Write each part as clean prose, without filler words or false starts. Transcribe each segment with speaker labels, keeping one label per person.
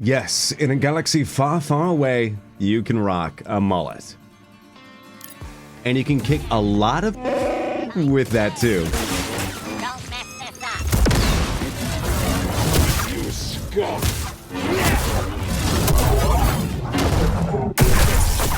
Speaker 1: Yes, in a galaxy far, far away, you can rock a mullet. And you can kick a lot of with that too.
Speaker 2: Don't mess this up.
Speaker 3: You scum!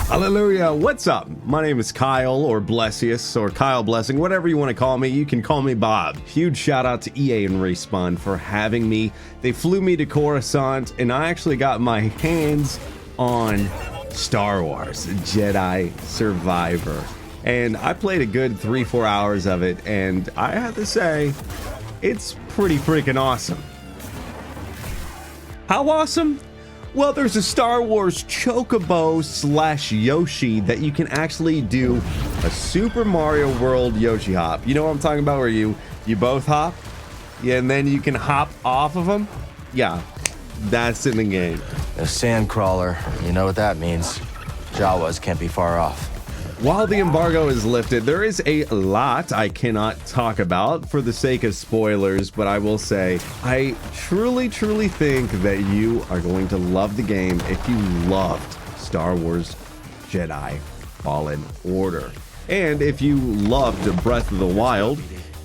Speaker 1: Hallelujah, what's up? My name is Kyle, or Blessious, or Kyle Blessing, whatever you want to call me. You can call me Bob. Huge shout out to EA and Respawn for having me. They flew me to Coruscant, and I actually got my hands on Star Wars Jedi Survivor. And I played a good 3-4 hours of it, and I have to say, it's pretty freaking awesome. How awesome? Well, there's a Star Wars Chocobo / Yoshi that you can actually do a Super Mario World Yoshi hop. You know what I'm talking about, where you both hop? Yeah, and then you can hop off of them? Yeah, that's in the game.
Speaker 4: A sand crawler, you know what that means. Jawas can't be far off.
Speaker 1: While the embargo is lifted, there is a lot I cannot talk about for the sake of spoilers, but I will say I truly think that you are going to love the game if you loved Star Wars Jedi Fallen Order. And if you loved Breath of the Wild,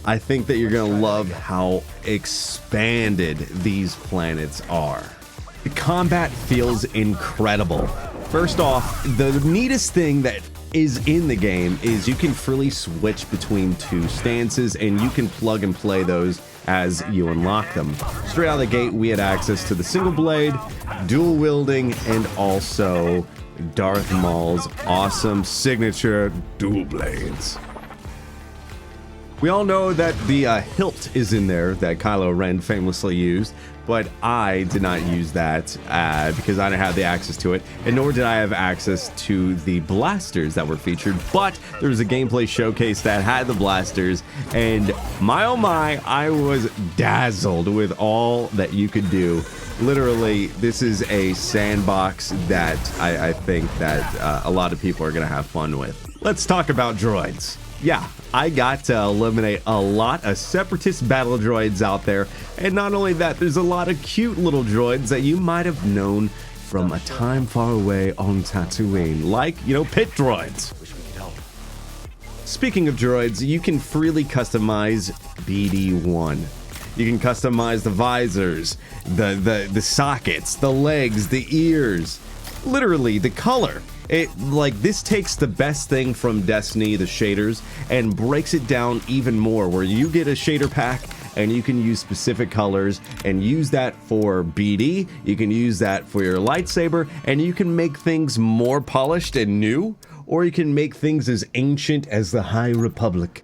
Speaker 1: I think that you're going to love how expanded these planets are. The combat feels incredible. First off, the neatest thing that is in the game is you can freely switch between two stances, and you can plug and play those as you unlock them. Straight out of the gate, we had access to the single blade, dual wielding, and also Darth Maul's awesome signature dual blades. We all know that the hilt is in there that Kylo Ren famously used, but I did not use that because I didn't have the access to it, and nor did I have access to the blasters that were featured. But there was a gameplay showcase that had the blasters, and my oh my, I was dazzled with all that you could do. Literally, this is a sandbox that I think that a lot of people are going to have fun with. Let's talk about droids. Yeah, I got to eliminate a lot of separatist battle droids out there, and not only that, there's a lot of cute little droids that you might have known from a time far away on Tatooine, like, you know, pit droids. Speaking of droids, you can freely customize BD1. You can customize the visors, the sockets, the legs, the ears, literally the color. This takes the best thing from Destiny, the shaders, and breaks it down even more, where you get a shader pack and you can use specific colors and use that for BD, you can use that for your lightsaber, and you can make things more polished and new, or you can make things as ancient as the High Republic.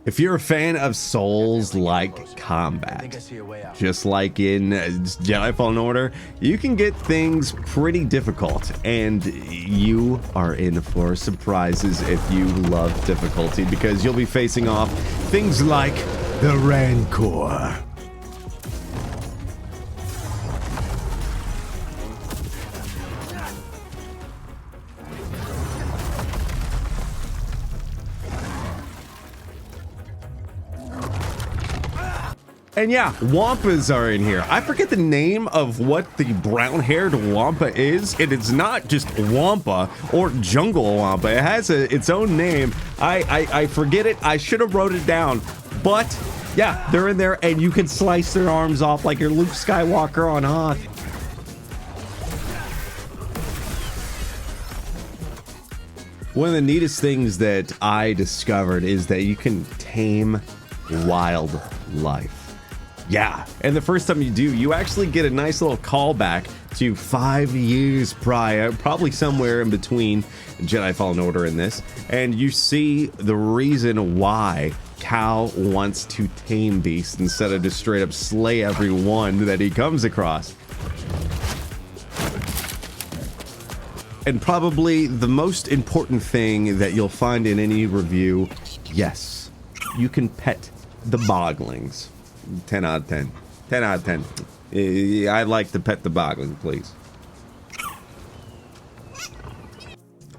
Speaker 1: If you're a fan of Souls-like combat, just like in Jedi Fallen Order, you can get things pretty difficult, and you are in for surprises if you love difficulty, because you'll be facing off things like the Rancor. And yeah, Wampas are in here. I forget the name of what the brown-haired Wampa is, and it's not just Wampa or Jungle Wampa. It has its own name. I forget it. I should have wrote it down. But yeah, they're in there, and you can slice their arms off like you're Luke Skywalker on Hoth. One of the neatest things that I discovered is that you can tame wildlife. Yeah, and the first time you do, you actually get a nice little callback to 5 years prior, probably somewhere in between Jedi Fallen Order and this, and you see the reason why Cal wants to tame beasts instead of just straight up slay every one that he comes across. And probably the most important thing that you'll find in any review, yes, you can pet the boglings. 10 out of 10. 10 out of 10. I'd like to pet the bogling, please.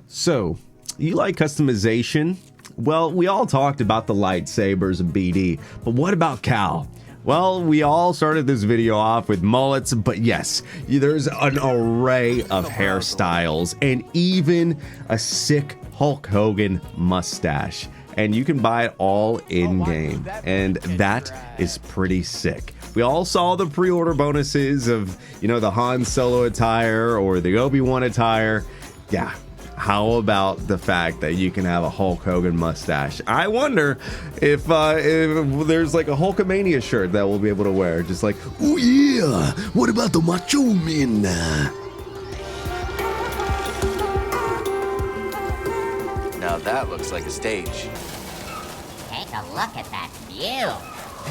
Speaker 1: So, you like customization? Well, we all talked about the lightsabers of BD, but what about Cal? Well, we all started this video off with mullets, but yes, there's an array of hairstyles and even a sick Hulk Hogan mustache. And you can buy it all in-game, and that is pretty sick. We all saw the pre-order bonuses of, you know, the Han Solo attire or the Obi-Wan attire. Yeah, how about the fact that you can have a Hulk Hogan mustache? I wonder if there's like a Hulkamania shirt that we'll be able to wear. Just like, oh yeah, what about the Macho Man?
Speaker 4: Now that looks like a stage.
Speaker 2: Take a look at that view.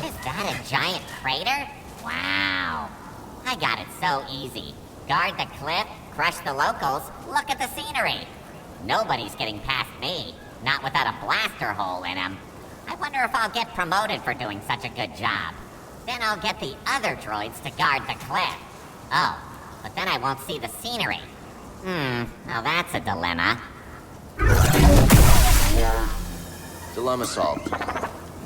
Speaker 2: Is that a giant crater? Wow. I got it so easy. Guard the cliff, crush the locals, look at the scenery. Nobody's getting past me, not without a blaster hole in him. I wonder if I'll get promoted for doing such a good job. Then I'll get the other droids to guard the cliff. Oh, but then I won't see the scenery. Now that's a dilemma.
Speaker 4: Dilemma solved.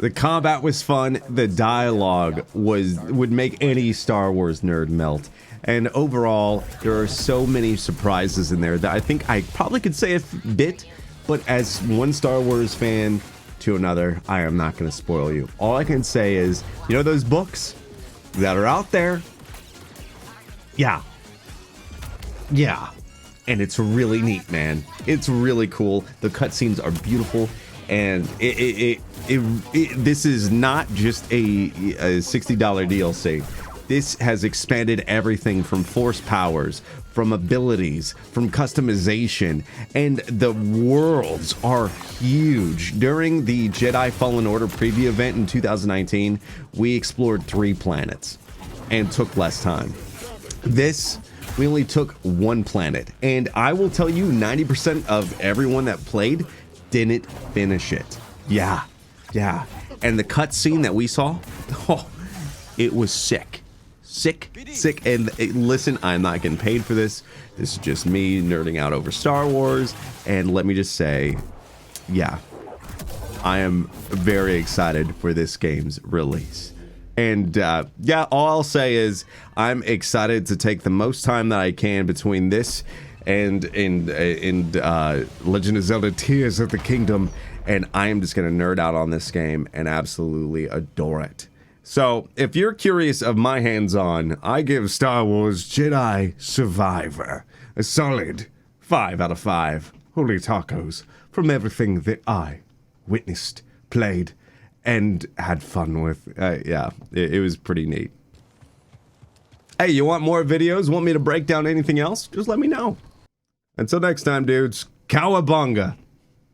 Speaker 1: The combat was fun. The dialogue would make any Star Wars nerd melt. And overall, there are so many surprises in there that I think I probably could say a bit, but as one Star Wars fan to another, I am not going to spoil you. All I can say is, you know those books that are out there? Yeah. And it's really neat, man. It's really cool. The cutscenes are beautiful. And this is not just a $60 DLC. This has expanded everything from force powers, from abilities, from customization, and the worlds are huge. During the Jedi Fallen Order preview event in 2019, we explored 3 planets and took less time. This, we only took 1 planet, and I will tell you 90% of everyone that played didn't finish it. Yeah. And the cutscene that we saw, it was sick. And listen, I'm not getting paid for this. This is just me nerding out over Star Wars. And let me just say, yeah, I am very excited for this game's release. And yeah, all I'll say is I'm excited to take the most time that I can between this and Legend of Zelda Tears of the Kingdom, and I am just gonna nerd out on this game and absolutely adore it. So if you're curious of my hands-on, I give Star Wars Jedi Survivor a solid 5 out of 5 holy tacos from everything that I witnessed, played, and had fun with. Yeah, it was pretty neat. Hey, you want more videos? Want me to break down anything else? Just let me know. Until next time, dudes, cowabunga.